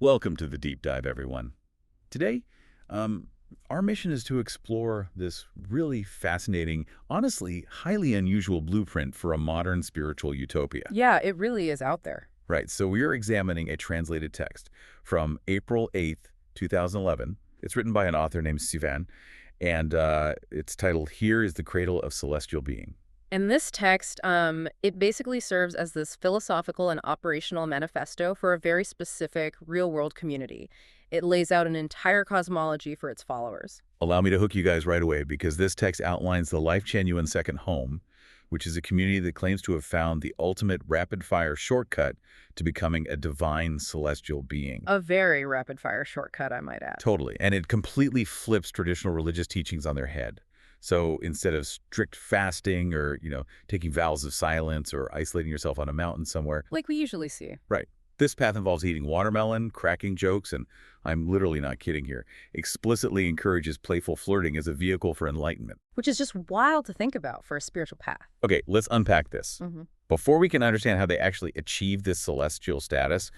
Welcome to the deep dive, everyone. Today, our mission is to explore this really fascinating, honestly, highly unusual blueprint for a modern spiritual utopia. Yeah, it really is out there. Right, so we are examining a translated text from April 8th, 2011. It's written by an author named Sivan, and it's titled, Here is the Cradle of Celestial Being. And this text, it basically serves as this philosophical and operational manifesto for a very specific real-world community. It lays out an entire cosmology for its followers. Allow me to hook you guys right away because this text outlines the Lifechanyuan second home, which is a community that claims to have found the ultimate rapid-fire shortcut to becoming a divine celestial being. A very rapid-fire shortcut, I might add. Totally. And it completely flips traditional religious teachings on their head. So instead of strict fasting or, taking vows of silence or isolating yourself on a mountain somewhere. Like we usually see. Right. This path involves eating watermelon, cracking jokes, and I'm literally not kidding here, explicitly encourages playful flirting as a vehicle for enlightenment. Which is just wild to think about for a spiritual path. Okay, let's unpack this. Before we can understand how they actually achieve this celestial status,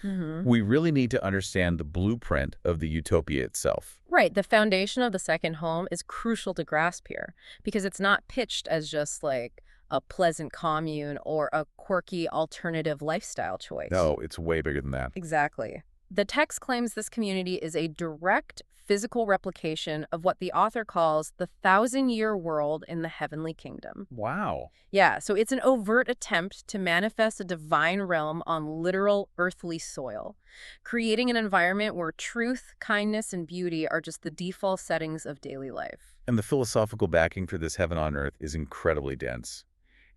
we really need to understand the blueprint of the utopia itself. Right, the foundation of the second home is crucial to grasp here because it's not pitched as just like a pleasant commune or a quirky alternative lifestyle choice. No, it's way bigger than that. Exactly. The text claims this community is a direct physical replication of what the author calls the 1,000-year world in the heavenly kingdom. Wow. Yeah, so it's an overt attempt to manifest a divine realm on literal earthly soil, creating an environment where truth, kindness, and beauty are just the default settings of daily life. And the philosophical backing for this heaven on earth is incredibly dense.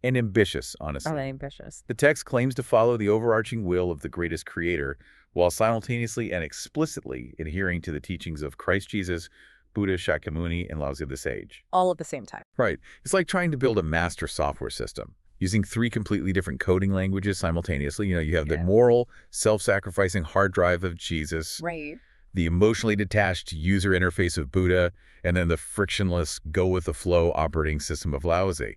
And ambitious, honestly. Ambitious. The text claims to follow the overarching will of the greatest creator, while simultaneously and explicitly adhering to the teachings of Christ Jesus, Buddha, Shakyamuni, and Lao Tzu the Sage. All at the same time. Right. It's like trying to build a master software system, using three completely different coding languages simultaneously. You have the moral, self-sacrificing hard drive of Jesus. Right. The emotionally detached user interface of Buddha, and then the frictionless, go-with-the-flow operating system of Lao Tzu.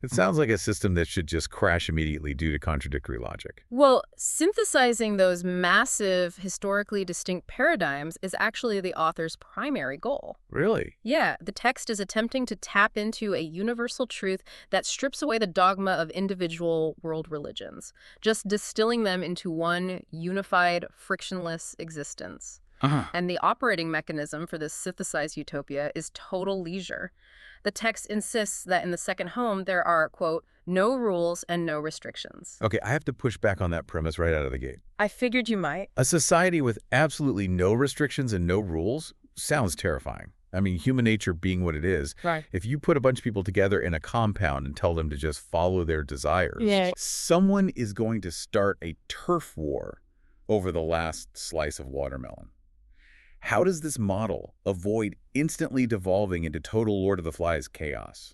It sounds like a system that should just crash immediately due to contradictory logic. Well, synthesizing those massive, historically distinct paradigms is actually the author's primary goal. Really? Yeah, the text is attempting to tap into a universal truth that strips away the dogma of individual world religions, just distilling them into one unified, frictionless existence. And the operating mechanism for this synthesized utopia is total leisure. The text insists that in the second home there are, quote, no rules and no restrictions. Okay, I have to push back on that premise right out of the gate. I figured you might. A society with absolutely no restrictions and no rules sounds terrifying. I mean, human nature being what it is, Right. if you put a bunch of people together in a compound and tell them to just follow their desires, someone is going to start a turf war over the last slice of watermelon. How does this model avoid instantly devolving into total Lord of the Flies chaos?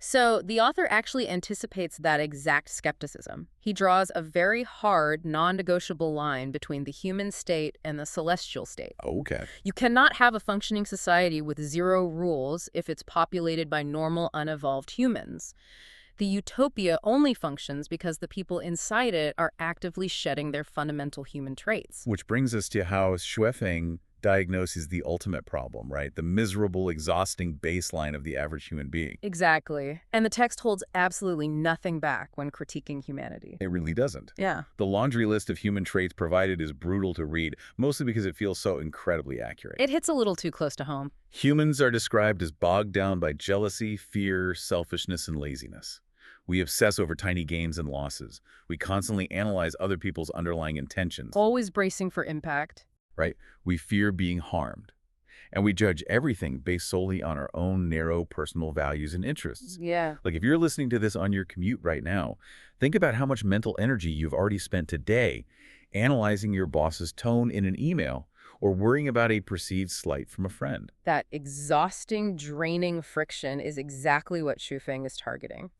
So the author actually anticipates that exact skepticism. He draws a very hard, non-negotiable line between the human state and the celestial state. Okay. You cannot have a functioning society with zero rules if it's populated by normal, unevolved humans. The utopia only functions because the people inside it are actively shedding their fundamental human traits. Which brings us to how Schweffing diagnoses the ultimate problem, right? The miserable, exhausting baseline of the average human being. Exactly. And the text holds absolutely nothing back when critiquing humanity. It really doesn't. Yeah. The laundry list of human traits provided is brutal to read, mostly because it feels so incredibly accurate. It hits a little too close to home. Humans are described as bogged down by jealousy, fear, selfishness, and laziness. We obsess over tiny gains and losses. We constantly analyze other people's underlying intentions. Always bracing for impact. Right? We fear being harmed. And we judge everything based solely on our own narrow personal values and interests. Yeah. Like if you're listening to this on your commute right now, think about how much mental energy you've already spent today analyzing your boss's tone in an email or worrying about a perceived slight from a friend. That exhausting, draining friction is exactly what Schweffing is targeting.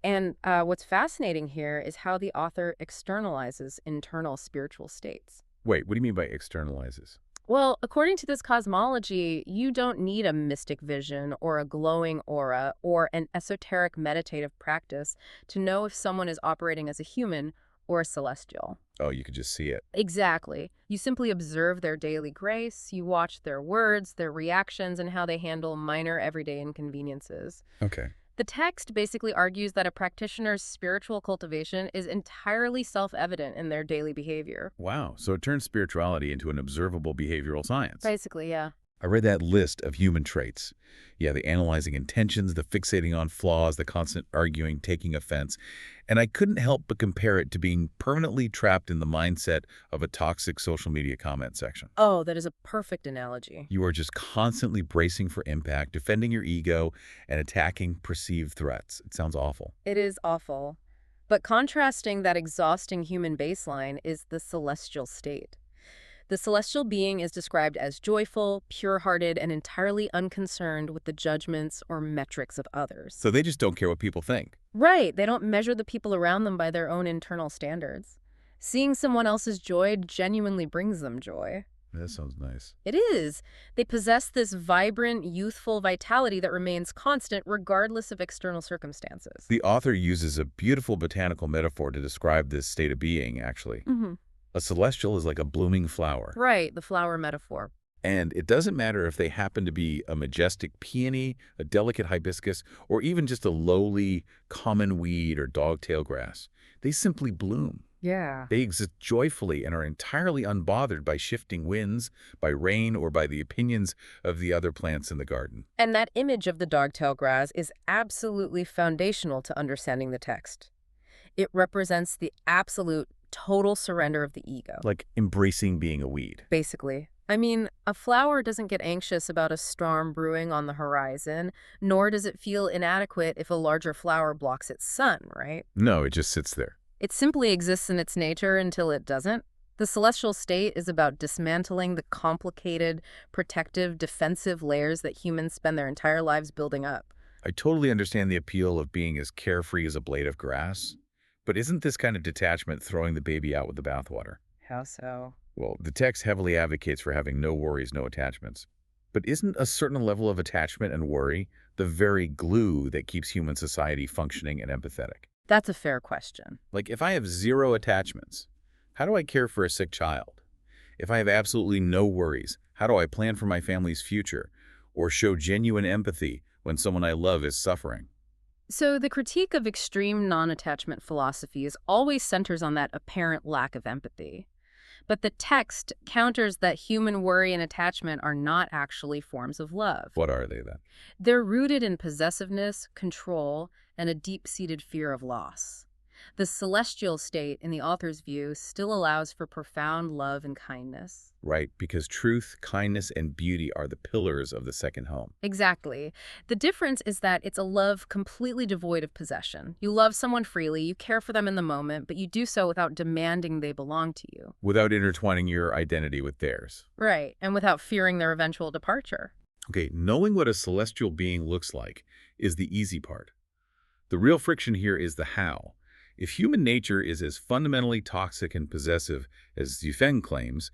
And what's fascinating here is how the author externalizes internal spiritual states. Wait, what do you mean by externalizes? Well, according to this cosmology, you don't need a mystic vision or a glowing aura or an esoteric meditative practice to know if someone is operating as a human or a celestial. Oh, you could just see it. Exactly. You simply observe their daily grace, you watch their words, their reactions, and how they handle minor everyday inconveniences. Okay. The text basically argues that a practitioner's spiritual cultivation is entirely self-evident in their daily behavior. Wow. So it turns spirituality into an observable behavioral science. Basically, yeah. I read that list of human traits. Yeah, the analyzing intentions, the fixating on flaws, the constant arguing, taking offense. And I couldn't help but compare it to being permanently trapped in the mindset of a toxic social media comment section. Oh, that is a perfect analogy. You are just constantly bracing for impact, defending your ego, and attacking perceived threats. It sounds awful. It is awful. But contrasting that exhausting human baseline is the celestial state. The celestial being is described as joyful, pure-hearted, and entirely unconcerned with the judgments or metrics of others. So they just don't care what people think. Right, they don't measure the people around them by their own internal standards. Seeing someone else's joy genuinely brings them joy. That sounds nice. It is. They possess this vibrant, youthful vitality that remains constant regardless of external circumstances. The author uses a beautiful botanical metaphor to describe this state of being, actually. A celestial is like a blooming flower. Right, the flower metaphor. And it doesn't matter if they happen to be a majestic peony, a delicate hibiscus, or even just a lowly common weed or dogtail grass. They simply bloom. Yeah. They exist joyfully and are entirely unbothered by shifting winds, by rain, or by the opinions of the other plants in the garden. And that image of the dogtail grass is absolutely foundational to understanding the text. It represents the absolute, total surrender of the ego. Like embracing being a weed. Basically. I mean, a flower doesn't get anxious about a storm brewing on the horizon, nor does it feel inadequate if a larger flower blocks its sun, right? No, it just sits there. It simply exists in its nature until it doesn't. The celestial state is about dismantling the complicated, protective, defensive layers that humans spend their entire lives building up. I totally understand the appeal of being as carefree as a blade of grass. But isn't this kind of detachment throwing the baby out with the bathwater? How so? Well, the text heavily advocates for having no worries, no attachments. But isn't a certain level of attachment and worry the very glue that keeps human society functioning and empathetic? That's a fair question. Like, if I have zero attachments, how do I care for a sick child? If I have absolutely no worries, how do I plan for my family's future or show genuine empathy when someone I love is suffering? So the critique of extreme non-attachment philosophies always centers on that apparent lack of empathy. But the text counters that human worry and attachment are not actually forms of love. What are they then? They're rooted in possessiveness, control, and a deep-seated fear of loss. The celestial state, in the author's view, still allows for profound love and kindness. Right, because truth, kindness, and beauty are the pillars of the second home. Exactly. The difference is that it's a love completely devoid of possession. You love someone freely, you care for them in the moment, but you do so without demanding they belong to you. Without intertwining your identity with theirs. Right, and without fearing their eventual departure. Okay, knowing what a celestial being looks like is the easy part. The real friction here is the how. If human nature is as fundamentally toxic and possessive as Yifeng claims,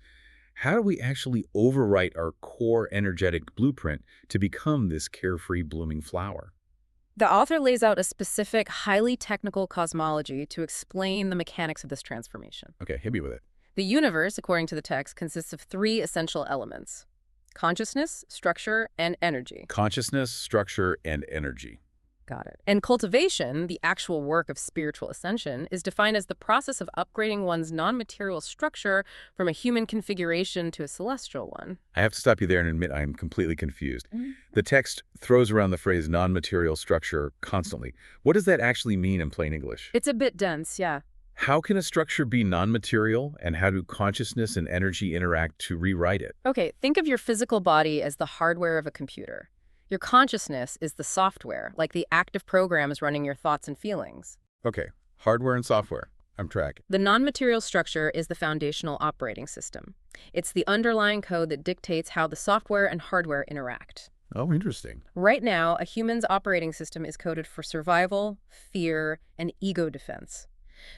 how do we actually overwrite our core energetic blueprint to become this carefree blooming flower? The author lays out a specific, highly technical cosmology to explain the mechanics of this transformation. Okay, hit me with it. The universe, according to the text, consists of three essential elements: consciousness, structure, and energy. Consciousness, structure, and energy. Got it. And cultivation, the actual work of spiritual ascension, is defined as the process of upgrading one's non-material structure from a human configuration to a celestial one. I have to stop you there and admit I'm completely confused. The text throws around the phrase non-material structure constantly. What does that actually mean in plain English? It's a bit dense, yeah. How can a structure be non-material, and how do consciousness and energy interact to rewrite it? Okay, think of your physical body as the hardware of a computer. Your consciousness is the software, like the active programs running your thoughts and feelings. Okay, hardware and software. I'm tracking. The non-material structure is the foundational operating system. It's the underlying code that dictates how the software and hardware interact. Oh, interesting. Right now, a human's operating system is coded for survival, fear, and ego defense.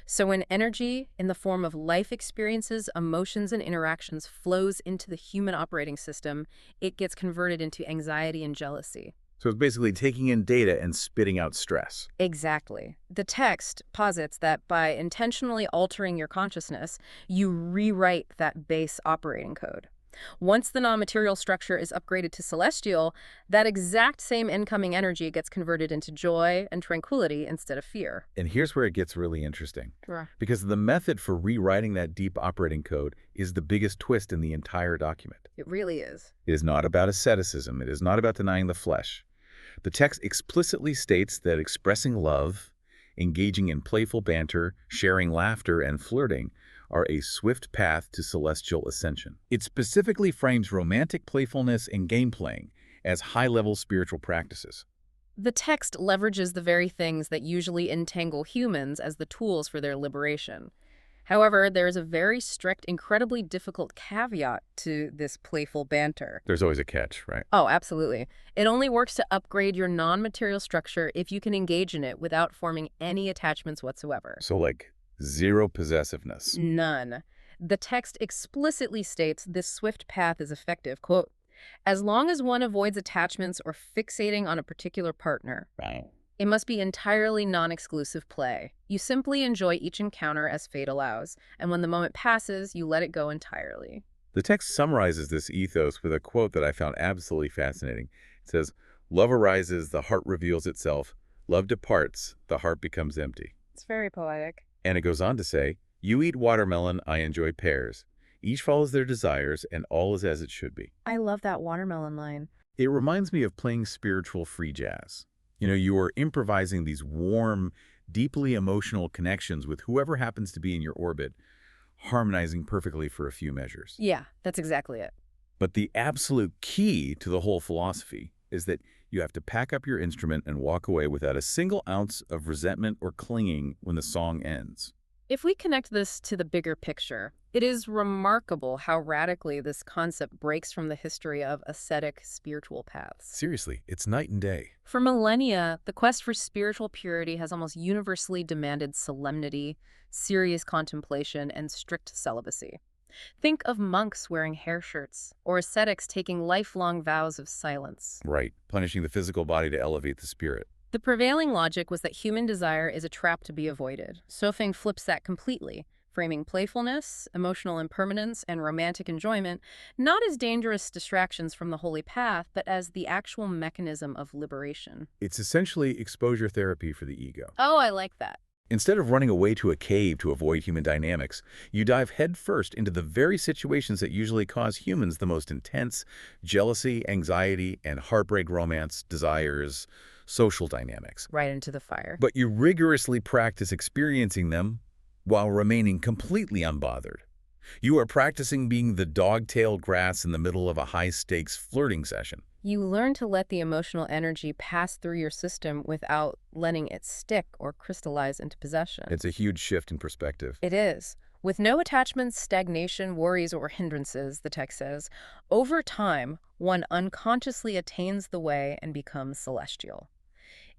So when energy, in the form of life experiences, emotions, and interactions, flows into the human operating system, it gets converted into anxiety and jealousy. So it's basically taking in data and spitting out stress. Exactly. The text posits that by intentionally altering your consciousness, you rewrite that base operating code. Once the non-material structure is upgraded to celestial, that exact same incoming energy gets converted into joy and tranquility instead of fear. And here's where it gets really interesting. Sure. Because the method for rewriting that deep operating code is the biggest twist in the entire document. It really is. It is not about asceticism. It is not about denying the flesh. The text explicitly states that expressing love, engaging in playful banter, sharing laughter, and flirting are a swift path to celestial ascension. It specifically frames romantic playfulness and game playing as high-level spiritual practices. The text leverages the very things that usually entangle humans as the tools for their liberation. However, there is a very strict, incredibly difficult caveat to this playful banter. There's always a catch, right? Oh, absolutely. It only works to upgrade your non-material structure if you can engage in it without forming any attachments whatsoever. So like zero possessiveness. None. The text explicitly states this swift path is effective, quote, as long as one avoids attachments or fixating on a particular partner. Right. It must be entirely non-exclusive play. You simply enjoy each encounter as fate allows, and when the moment passes, you let it go entirely. The text summarizes this ethos with a quote that I found absolutely fascinating. It says, "Love arises, the heart reveals itself. Love departs, the heart becomes empty." It's very poetic. And it goes on to say, "You eat watermelon, I enjoy pears. Each follows their desires, and all is as it should be." I love that watermelon line. It reminds me of playing spiritual free jazz. You know, you are improvising these warm, deeply emotional connections with whoever happens to be in your orbit, harmonizing perfectly for a few measures. Yeah, that's exactly it. But the absolute key to the whole philosophy is that you have to pack up your instrument and walk away without a single ounce of resentment or clinging when the song ends. If we connect this to the bigger picture, it is remarkable how radically this concept breaks from the history of ascetic spiritual paths. Seriously, it's night and day. For millennia, the quest for spiritual purity has almost universally demanded solemnity, serious contemplation, and strict celibacy. Think of monks wearing hair shirts, or ascetics taking lifelong vows of silence. Right, punishing the physical body to elevate the spirit. The prevailing logic was that human desire is a trap to be avoided. Sofeng flips that completely, framing playfulness, emotional impermanence, and romantic enjoyment not as dangerous distractions from the holy path, but as the actual mechanism of liberation. It's essentially exposure therapy for the ego. Oh, I like that. Instead of running away to a cave to avoid human dynamics, you dive headfirst into the very situations that usually cause humans the most intense jealousy, anxiety, and heartbreak romance, desires, social dynamics. Right into the fire. But you rigorously practice experiencing them while remaining completely unbothered. You are practicing being the dog-tailed grass in the middle of a high-stakes flirting session. You learn to let the emotional energy pass through your system without letting it stick or crystallize into possession. It's a huge shift in perspective. It is. With no attachments, stagnation, worries, or hindrances, the text says, over time, one unconsciously attains the way and becomes celestial.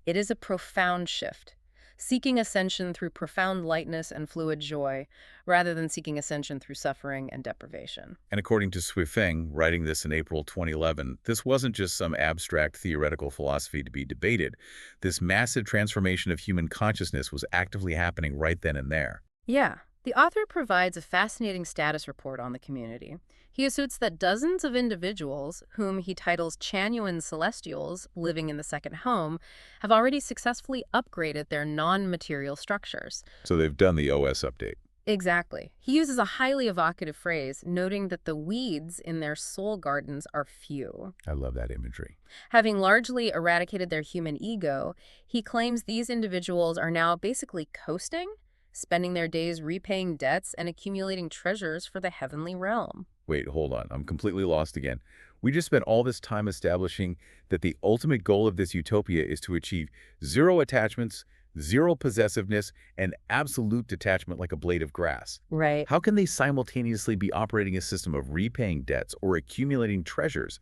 It is a profound shift, seeking ascension through profound lightness and fluid joy, rather than seeking ascension through suffering and deprivation. And according to Feng, writing this in April 2011, this wasn't just some abstract theoretical philosophy to be debated. This massive transformation of human consciousness was actively happening right then and there. Yeah. The author provides a fascinating status report on the community. He asserts that dozens of individuals, whom he titles Chanyuan celestials living in the second home, have already successfully upgraded their non-material structures. So they've done the OS update. Exactly. He uses a highly evocative phrase, noting that the weeds in their soul gardens are few. I love that imagery. Having largely eradicated their human ego, he claims these individuals are now basically coasting, spending their days repaying debts and accumulating treasures for the heavenly realm. Wait, hold on. I'm completely lost again. We just spent all this time establishing that the ultimate goal of this utopia is to achieve zero attachments, zero possessiveness, and absolute detachment like a blade of grass. Right. How can they simultaneously be operating a system of repaying debts or accumulating treasures?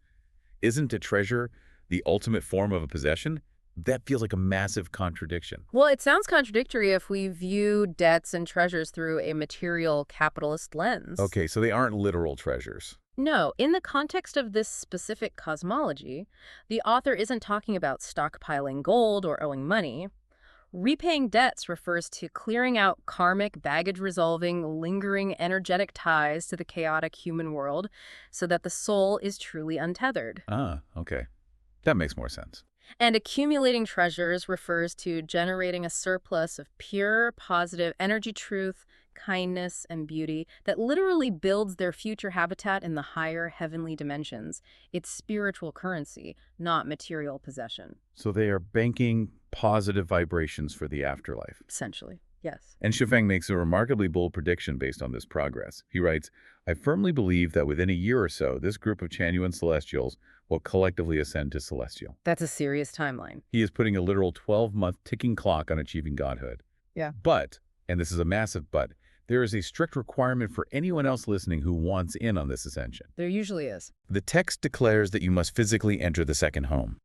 Isn't a treasure the ultimate form of a possession? That feels like a massive contradiction. Well, it sounds contradictory if we view debts and treasures through a material capitalist lens. Okay, so they aren't literal treasures. No, in the context of this specific cosmology, the author isn't talking about stockpiling gold or owing money. Repaying debts refers to clearing out karmic, baggage-resolving, lingering energetic ties to the chaotic human world so that the soul is truly untethered. Ah, okay. That makes more sense. And accumulating treasures refers to generating a surplus of pure, positive energy, truth, kindness, and beauty that literally builds their future habitat in the higher heavenly dimensions. It's spiritual currency, not material possession. So they are banking positive vibrations for the afterlife. Essentially, yes. And Shifeng makes a remarkably bold prediction based on this progress. He writes, I firmly believe that within a year or so, this group of Chanyuan celestials will collectively ascend to celestial. That's a serious timeline. He is putting a literal 12-month ticking clock on achieving godhood. Yeah. But, and this is a massive but, there is a strict requirement for anyone else listening who wants in on this ascension. There usually is. The text declares that you must physically enter the second home.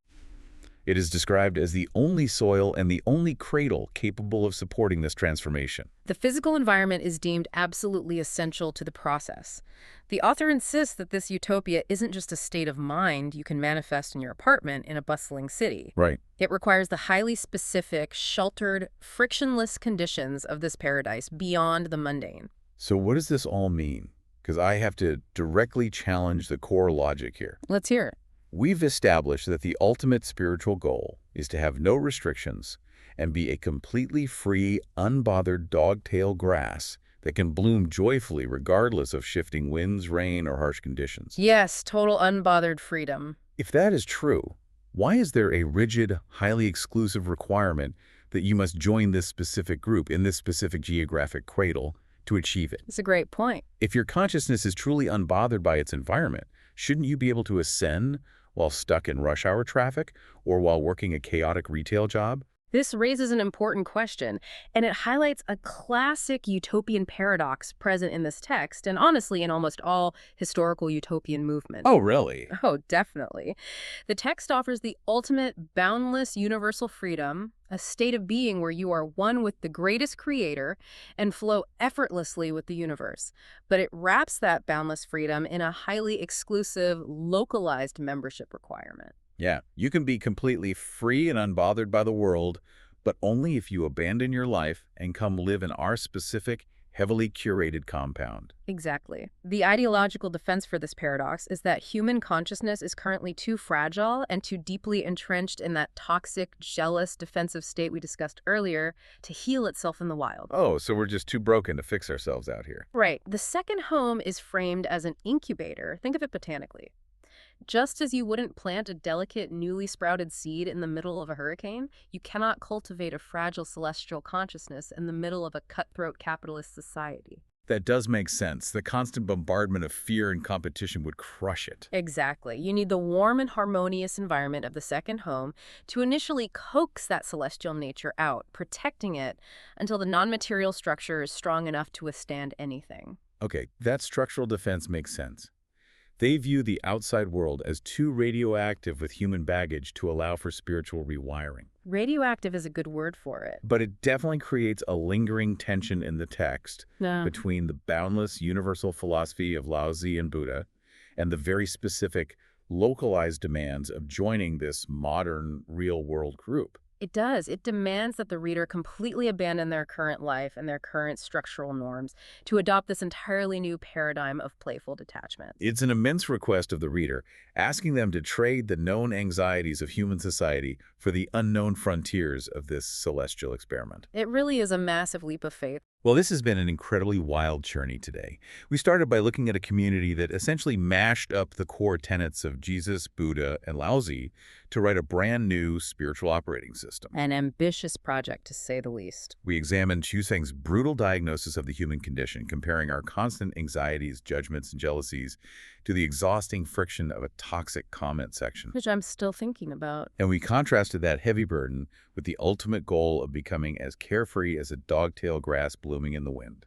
It is described as the only soil and the only cradle capable of supporting this transformation. The physical environment is deemed absolutely essential to the process. The author insists that this utopia isn't just a state of mind you can manifest in your apartment in a bustling city. Right. It requires the highly specific, sheltered, frictionless conditions of this paradise beyond the mundane. So what does this all mean? Because I have to directly challenge the core logic here. Let's hear it. We've established that the ultimate spiritual goal is to have no restrictions and be a completely free, unbothered dogtail grass that can bloom joyfully regardless of shifting winds, rain, or harsh conditions. Yes, total unbothered freedom. If that is true, why is there a rigid, highly exclusive requirement that you must join this specific group in this specific geographic cradle to achieve it? It's a great point. If your consciousness is truly unbothered by its environment, shouldn't you be able to ascend while stuck in rush hour traffic or while working a chaotic retail job? This raises an important question, and it highlights a classic utopian paradox present in this text, and honestly in almost all historical utopian movements. Oh, really? Oh, definitely. The text offers the ultimate boundless universal freedom, a state of being where you are one with the greatest creator and flow effortlessly with the universe. But it wraps that boundless freedom in a highly exclusive, localized membership requirement. Yeah, you can be completely free and unbothered by the world, but only if you abandon your life and come live in our specific, heavily curated compound. Exactly. The ideological defense for this paradox is that human consciousness is currently too fragile and too deeply entrenched in that toxic, jealous, defensive state we discussed earlier to heal itself in the wild. Oh, so we're just too broken to fix ourselves out here. Right. The second home is framed as an incubator. Think of it botanically. Just as you wouldn't plant a delicate, newly sprouted seed in the middle of a hurricane, you cannot cultivate a fragile celestial consciousness in the middle of a cutthroat capitalist society. That does make sense. The constant bombardment of fear and competition would crush it. Exactly. You need the warm and harmonious environment of the second home to initially coax that celestial nature out, protecting it until the non-material structure is strong enough to withstand anything. Okay, that structural defense makes sense. They view the outside world as too radioactive with human baggage to allow for spiritual rewiring. Radioactive is a good word for it. But it definitely creates a lingering tension in the text Yeah. between the boundless universal philosophy of Lao Tzu and Buddha and the very specific, localized demands of joining this modern, real-world group. It does. It demands that the reader completely abandon their current life and their current structural norms to adopt this entirely new paradigm of playful detachment. It's an immense request of the reader, asking them to trade the known anxieties of human society for the unknown frontiers of this celestial experiment. It really is a massive leap of faith. Well, this has been an incredibly wild journey today. We started by looking at a community that essentially mashed up the core tenets of Jesus, Buddha, and Lao Tzu to write a brand new spiritual operating system. An ambitious project, to say the least. We examined Shuseng's brutal diagnosis of the human condition, comparing our constant anxieties, judgments, and jealousies to the exhausting friction of a toxic comment section. Which I'm still thinking about. And we contrasted that heavy burden with the ultimate goal of becoming as carefree as a dogtail grass blooming in the wind.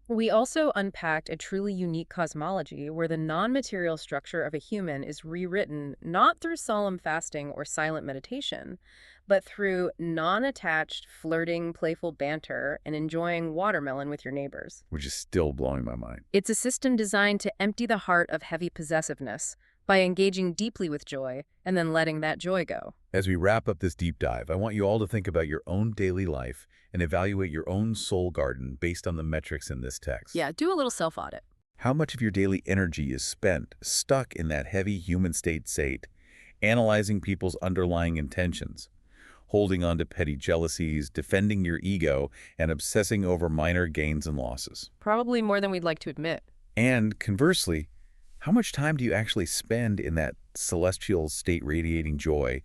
We also unpacked a truly unique cosmology where the non-material structure of a human is rewritten not through solemn fasting or silent meditation, but through non-attached, flirting, playful banter and enjoying watermelon with your neighbors. Which is still blowing my mind. It's a system designed to empty the heart of heavy possessiveness by engaging deeply with joy and then letting that joy go. As we wrap up this deep dive, I want you all to think about your own daily life and evaluate your own soul garden based on the metrics in this text. Yeah, do a little self-audit. How much of your daily energy is spent stuck in that heavy human state, analyzing people's underlying intentions, holding on to petty jealousies, defending your ego, and obsessing over minor gains and losses? Probably more than we'd like to admit. And conversely, how much time do you actually spend in that celestial state radiating joy,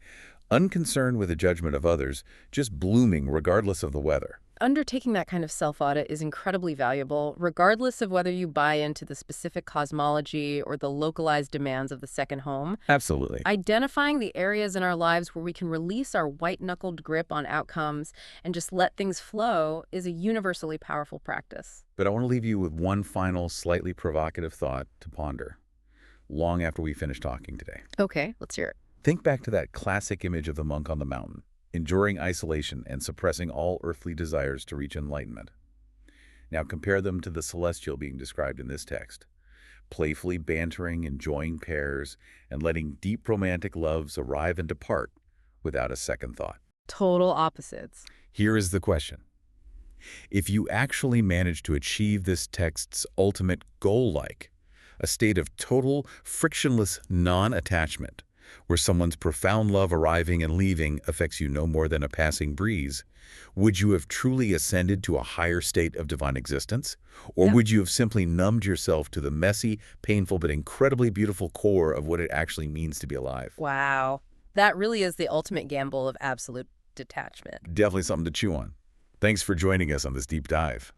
unconcerned with the judgment of others, just blooming regardless of the weather? Undertaking that kind of self-audit is incredibly valuable, regardless of whether you buy into the specific cosmology or the localized demands of the second home. Absolutely. Identifying the areas in our lives where we can release our white-knuckled grip on outcomes and just let things flow is a universally powerful practice. But I want to leave you with one final, slightly provocative thought to ponder, long after we finish talking today. Okay, let's hear it. Think back to that classic image of the monk on the mountain, enduring isolation and suppressing all earthly desires to reach enlightenment. Now compare them to the celestial being described in this text, playfully bantering, enjoying pairs, and letting deep romantic loves arrive and depart without a second thought. Total opposites. Here is the question. If you actually manage to achieve this text's ultimate goal-like, a state of total, frictionless non-attachment, where someone's profound love arriving and leaving affects you no more than a passing breeze, would you have truly ascended to a higher state of divine existence? Or would you have simply numbed yourself to the messy, painful, but incredibly beautiful core of what it actually means to be alive? Wow. That really is the ultimate gamble of absolute detachment. Definitely something to chew on. Thanks for joining us on this deep dive.